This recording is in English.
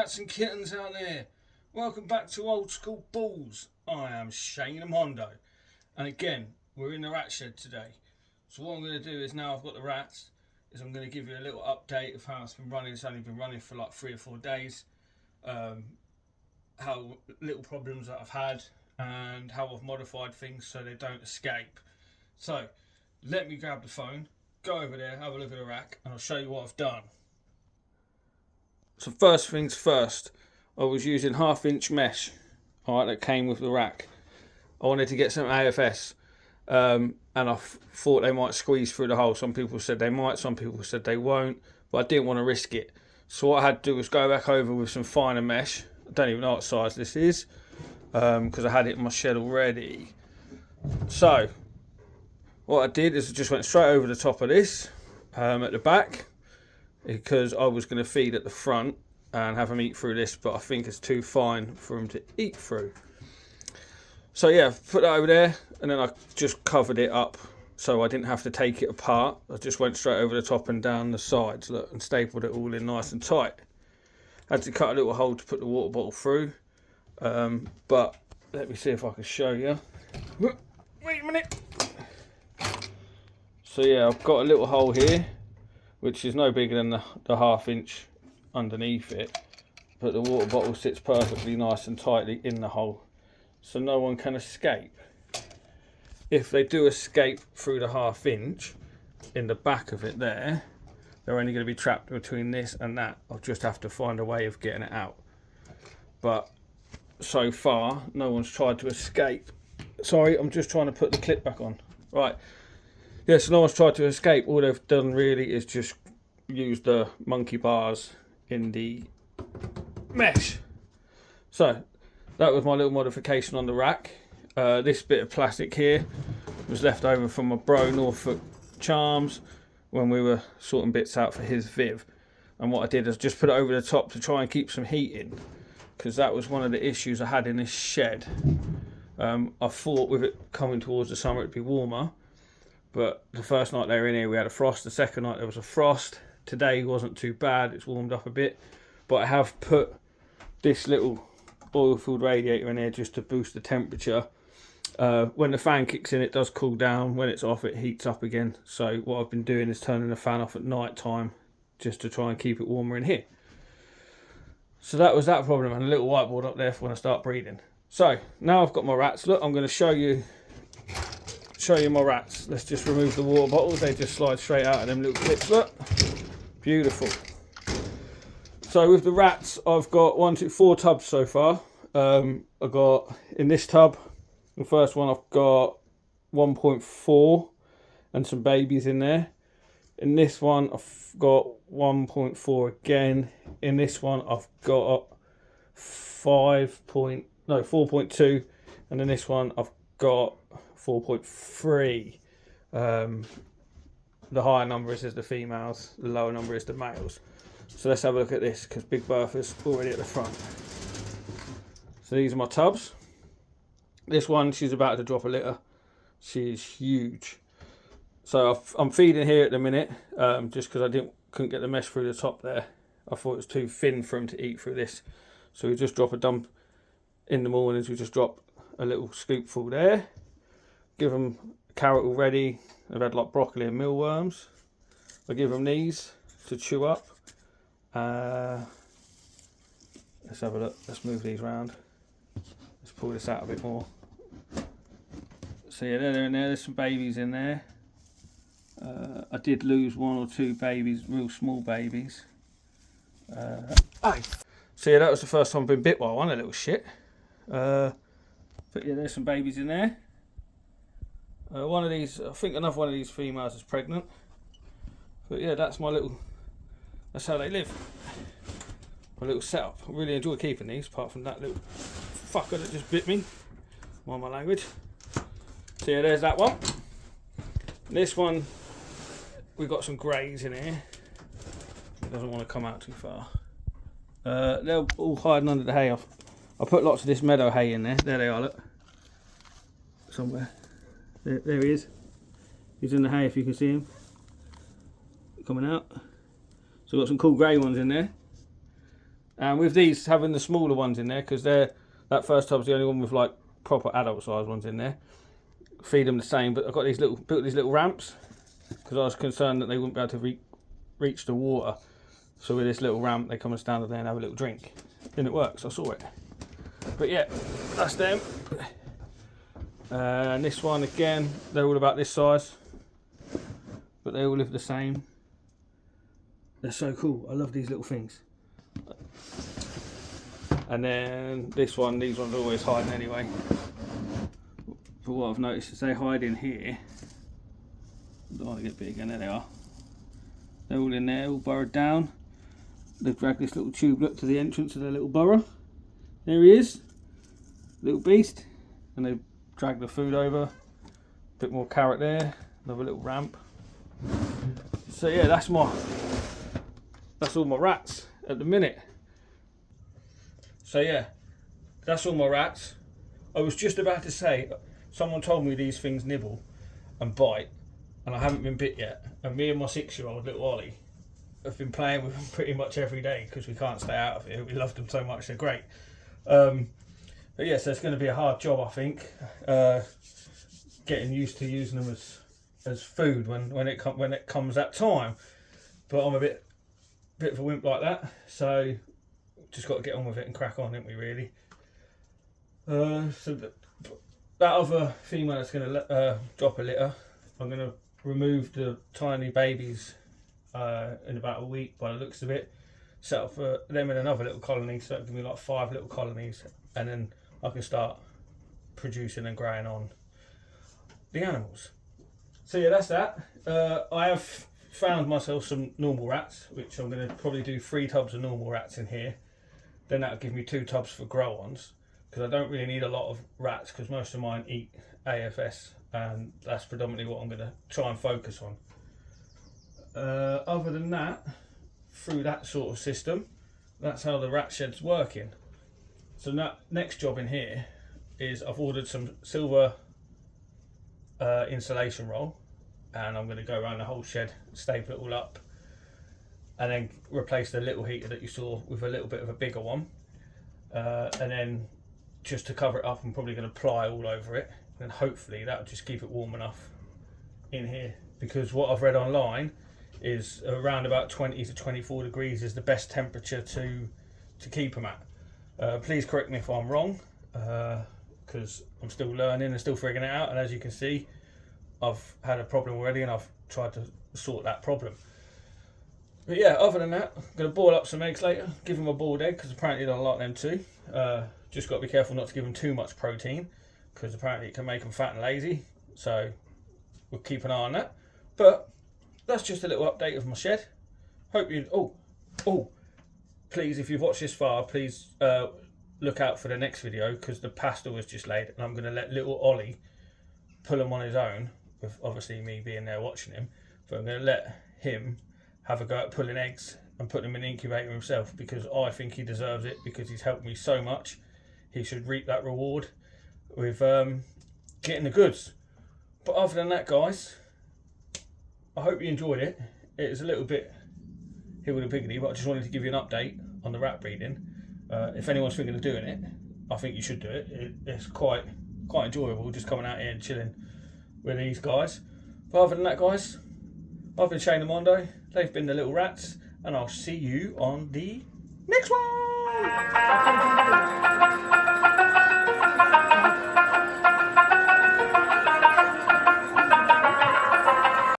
cats and kittens out there. Welcome back to Old School Balls. I am Shane Amondo. And again, we're in the rat shed today. So what I'm going to do is, now I've got the rats, is I'm going to give you a little update of how it's been running. It's only been running for like 3 or 4 days. How little problems that I've had and how I've modified things so they don't escape. So let me grab the phone, go over there, have a look at the rack, and I'll show you what I've done. So first things first, I was using 1/2 inch mesh, alright, that came with the rack. I wanted to get some AFS, and I thought they might squeeze through the hole. Some people said they might, some people said they won't, but I didn't want to risk it. So what I had to do was go back over with some finer mesh. I don't even know what size this is, because I had it in my shed already. So what I did is I just went straight over the top of this, at the back, because I was going to feed at the front and have them eat through this, but I think it's too fine for them to eat through. So yeah, put that over there, and then I just covered it up so I didn't have to take it apart. I just went straight over the top and down the sides, look, and stapled it all in nice and tight. Had to cut a little hole to put the water bottle through, but let me see if I can show you. Wait a minute. So yeah, I've got a little hole here, which is no bigger than the 1/2 inch underneath it, but the water bottle sits perfectly nice and tightly in the hole, so no one can escape. If they do escape through the 1/2 inch in the back of it there, they're only going to be trapped between this and that. I'll just have to find a way of getting it out. But so far, no one's tried to escape. Sorry, I'm just trying to put the clip back on. Right. Yes, no one's tried to escape. All they've done really is just use the monkey bars in the mesh. So that was my little modification on the rack. This bit of plastic here was left over from my bro Norfolk Charms when we were sorting bits out for his Viv. And what I did is just put it over the top to try and keep some heat in, because that was one of the issues I had in this shed. I thought with it coming towards the summer it'd be warmer, but the first night they were in here we had a frost. The second night there was a frost. Today wasn't too bad, it's warmed up a bit, but I have put this little oil-filled radiator in here just to boost the temperature. When the fan kicks in, it does cool down. When it's off, it heats up again. So what I've been doing is turning the fan off at night time just to try and keep it warmer in here. So that was that problem, and a little whiteboard up there for when I start breeding. So now I've got my rats. Look, I'm going to show you my rats. Let's just remove the water bottles. They just slide straight out of them little clips. Look, beautiful. So with the rats, I've got 4 tubs so far. I've got in this tub, the first one I've got 1.4 and some babies in there. In this one I've got 1.4 again. In this one I've got 4.2, and in this one I've got 4.3. The higher number is the females, the lower number is the males. So let's have a look at this, because Big Bertha's already at the front. So these are my tubs. This one, she's about to drop a litter. She's huge. So I'm feeding here at the minute, just because I couldn't get the mesh through the top there. I thought it was too thin for them to eat through this. So we just drop a dump in the mornings. We just drop a little scoopful there. Give them a carrot already. They've had like broccoli and mealworms. I give them these to chew up. Let's have a look. Let's move these around. Let's pull this out a bit more. So yeah, they're in there. There's some babies in there. I did lose 1 or 2 babies, real small babies. So yeah, that was the first time I've been bit by one, a little shit. But yeah, there's some babies in there. One of these, I think another one of these females is pregnant. But yeah, that's how they live. My little setup. I really enjoy keeping these, apart from that little fucker that just bit me. Mind my language. So yeah, there's that one. This one, we've got some greys in here. It doesn't want to come out too far. They're all hiding under the hay. I put lots of this meadow hay in there. There they are, look. Somewhere. There he is. He's in the hay if you can see him. Coming out. So I've got some cool grey ones in there. And with these, having the smaller ones in there, because that first tub's the only one with like proper adult size ones in there, feed them the same. But I've got built these little ramps because I was concerned that they wouldn't be able to reach the water. So with this little ramp, they come and stand there and have a little drink. And it works, I saw it. But yeah, that's them. And this one again, they're all about this size. But they all live the same. They're so cool. I love these little things. And then this one, these ones are always hiding anyway. But what I've noticed is they hide in here. I don't want to get big, and there they are. They're all in there, all burrowed down. They've dragged this little tubelet to the entrance of their little burrow. There he is, little beast. And they've dragged the food over. A bit more carrot there, another little ramp. So yeah, that's all my rats at the minute. So yeah, that's all my rats. I was just about to say, someone told me these things nibble and bite, and I haven't been bit yet. And me and my 6-year-old little Ollie have been playing with them pretty much every day because we can't stay out of it. We love them so much, they're great. But yeah, so it's going to be a hard job, I think, getting used to using them as food when it comes that time. But I'm a bit of a wimp like that, so just got to get on with it and crack on, haven't we, really? So that other female that's going to drop a litter, I'm going to remove the tiny babies in about a week by the looks of it. Set up for them in another little colony, so it'll give me like 5 little colonies, and then I can start producing and growing on the animals. So yeah, that's that. I have found myself some normal rats, which I'm going to probably do 3 tubs of normal rats in here. Then that'll give me 2 tubs for grow ons, because I don't really need a lot of rats because most of mine eat AFS, and that's predominantly what I'm going to try and focus on. Other than that, through that sort of system, that's how the rat shed's working. So now, next job in here is I've ordered some silver insulation roll, and I'm going to go around the whole shed, staple it all up, and then replace the little heater that you saw with a little bit of a bigger one. And then just to cover it up, I'm probably going to ply all over it, and hopefully that'll just keep it warm enough in here, because what I've read online is around about 20 to 24 degrees is the best temperature to keep them at. Please correct me if I'm wrong, because I'm still learning and still figuring it out, and as you can see, I've had a problem already and I've tried to sort that problem. But yeah, other than that, I'm going to boil up some eggs later, give them a boiled egg, because apparently they don't like them too. Just got to be careful not to give them too much protein, because apparently it can make them fat and lazy, so we'll keep an eye on that. But that's just a little update of my shed. Hope you... Please, if you've watched this far, please look out for the next video, because the pasta was just laid, and I'm going to let little Ollie pull them on his own, with obviously me being there watching him. But I'm going to let him have a go at pulling eggs and put them in the incubator himself, because I think he deserves it, because he's helped me so much. He should reap that reward with getting the goods. But other than that, guys, I hope you enjoyed it. It was a little bit higgledy-piggledy, but I just wanted to give you an update on the rat breeding. If anyone's thinking of doing it, I think you should do it. It's quite enjoyable just coming out here and chilling with these guys. But other than that, guys, I've been Shane Amondo. They've been the Little Rats, and I'll see you on the next one.